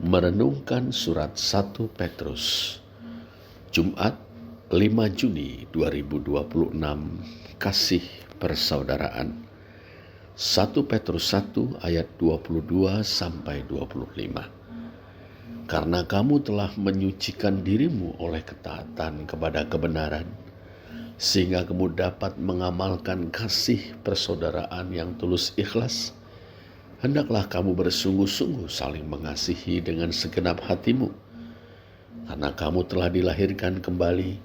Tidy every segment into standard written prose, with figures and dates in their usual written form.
Merenungkan surat 1 Petrus, Jumat 5 Juni 2026, kasih persaudaraan. 1 Petrus 1 ayat 22-25. Karena kamu telah menyucikan dirimu oleh ketaatan kepada kebenaran, sehingga kamu dapat mengamalkan kasih persaudaraan yang tulus ikhlas, hendaklah kamu bersungguh-sungguh saling mengasihi dengan segenap hatimu, karena kamu telah dilahirkan kembali,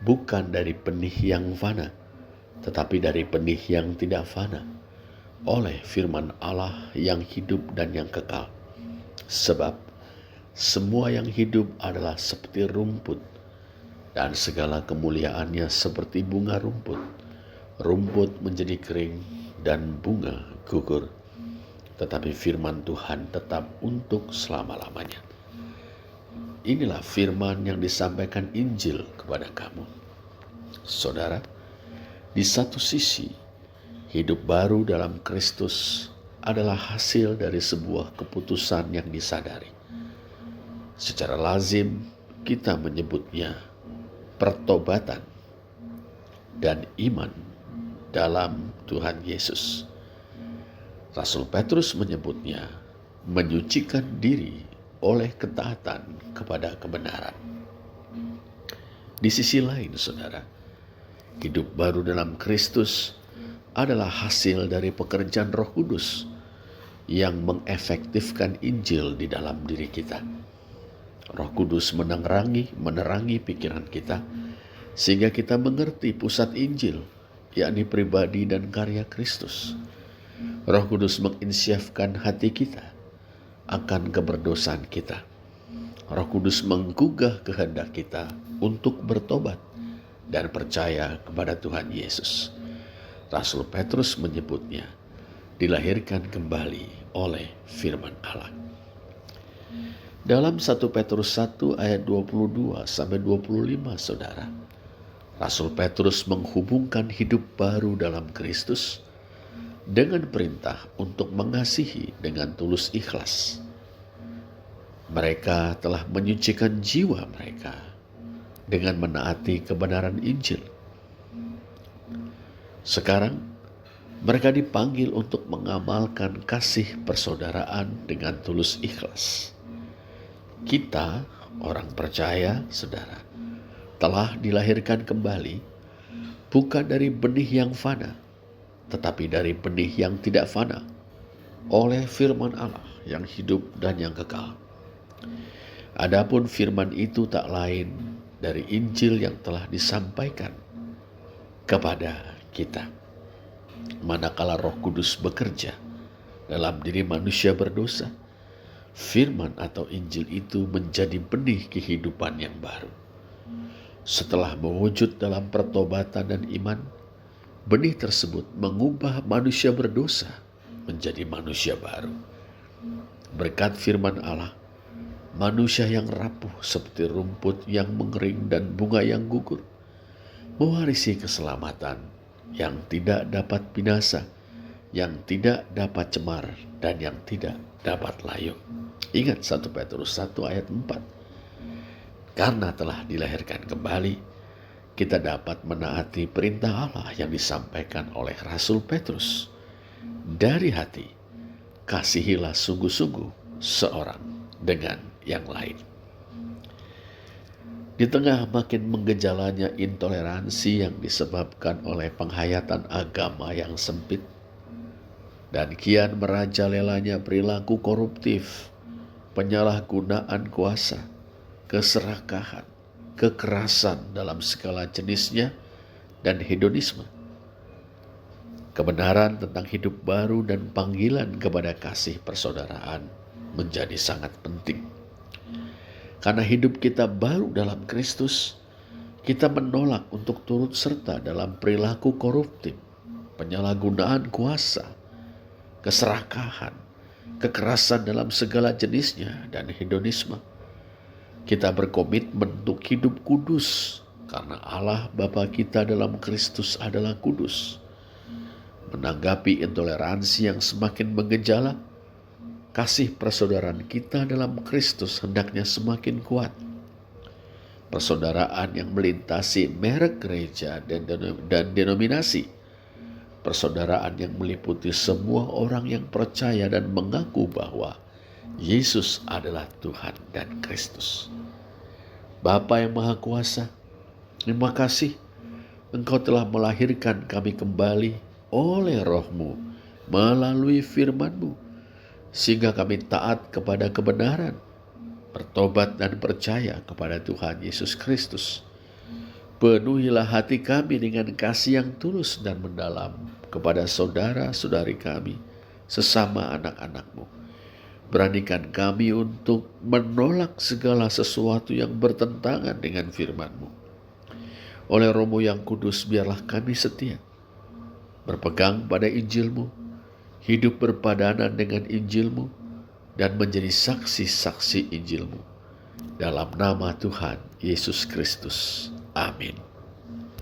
bukan dari benih yang fana, tetapi dari benih yang tidak fana, oleh firman Allah yang hidup dan yang kekal. Sebab semua yang hidup adalah seperti rumput, dan segala kemuliaannya seperti bunga rumput. Rumput menjadi kering dan bunga gugur, tetapi firman Tuhan tetap untuk selama-lamanya. Inilah firman yang disampaikan Injil kepada kamu. Saudara, di satu sisi, hidup baru dalam Kristus adalah hasil dari sebuah keputusan yang disadari. Secara lazim, kita menyebutnya pertobatan dan iman dalam Tuhan Yesus. Rasul Petrus menyebutnya menyucikan diri oleh ketaatan kepada kebenaran. Di sisi lain, saudara, hidup baru dalam Kristus adalah hasil dari pekerjaan Roh Kudus yang mengefektifkan Injil di dalam diri kita. Roh Kudus menerangi pikiran kita, sehingga kita mengerti pusat Injil, yakni pribadi dan karya Kristus. Roh Kudus menginsyafkan hati kita akan keberdosaan kita. Roh Kudus menggugah kehendak kita untuk bertobat dan percaya kepada Tuhan Yesus. Rasul Petrus menyebutnya dilahirkan kembali oleh firman Allah. Dalam 1 Petrus 1 ayat 22-25, saudara, Rasul Petrus menghubungkan hidup baru dalam Kristus dengan perintah untuk mengasihi dengan tulus ikhlas. Mereka telah menyucikan jiwa mereka dengan menaati kebenaran Injil. Sekarang, mereka dipanggil untuk mengamalkan kasih persaudaraan dengan tulus ikhlas. Kita, orang percaya, saudara, telah dilahirkan kembali bukan dari benih yang fana, tetapi dari benih yang tidak fana, oleh firman Allah yang hidup dan yang kekal. Adapun firman itu tak lain dari Injil yang telah disampaikan kepada kita. Manakala Roh Kudus bekerja dalam diri manusia berdosa, firman atau Injil itu menjadi benih kehidupan yang baru. Setelah mewujud dalam pertobatan dan iman, benih tersebut mengubah manusia berdosa menjadi manusia baru. Berkat firman Allah, manusia yang rapuh seperti rumput yang mengering dan bunga yang gugur, mewarisi keselamatan yang tidak dapat binasa, yang tidak dapat cemar, dan yang tidak dapat layu. Ingat 1 Petrus 1 ayat 4. Karena telah dilahirkan kembali, kita dapat menaati perintah Allah yang disampaikan oleh Rasul Petrus. Dari hati, kasihilah sungguh-sungguh seorang dengan yang lain. Di tengah makin menggejalanya intoleransi yang disebabkan oleh penghayatan agama yang sempit, dan kian merajalelanya perilaku koruptif, penyalahgunaan kuasa, keserakahan, kekerasan dalam segala jenisnya, dan hedonisme, kebenaran tentang hidup baru dan panggilan kepada kasih persaudaraan menjadi sangat penting. Karena hidup kita baru dalam Kristus, kita menolak untuk turut serta dalam perilaku koruptif, penyalahgunaan kuasa, keserakahan, kekerasan dalam segala jenisnya, dan hedonisme. Kita berkomitmen untuk hidup kudus, karena Allah Bapa kita dalam Kristus adalah kudus. Menanggapi intoleransi yang semakin mengejala, kasih persaudaraan kita dalam Kristus hendaknya semakin kuat. Persaudaraan yang melintasi merek gereja dan denominasi. Persaudaraan yang meliputi semua orang yang percaya dan mengaku bahwa Yesus adalah Tuhan dan Kristus. Bapa yang Maha Kuasa, terima kasih Engkau telah melahirkan kami kembali oleh Roh-Mu melalui firman-Mu, sehingga kami taat kepada kebenaran, bertobat dan percaya kepada Tuhan Yesus Kristus. Penuhilah hati kami dengan kasih yang tulus dan mendalam kepada saudara-saudari kami, sesama anak-anak-Mu. Beranikan kami untuk menolak segala sesuatu yang bertentangan dengan firman-Mu. Oleh Roh-Mu yang kudus, biarlah kami setia, berpegang pada Injil-Mu, hidup berpadanan dengan Injil-Mu, dan menjadi saksi-saksi Injil-Mu. Dalam nama Tuhan Yesus Kristus. Amin.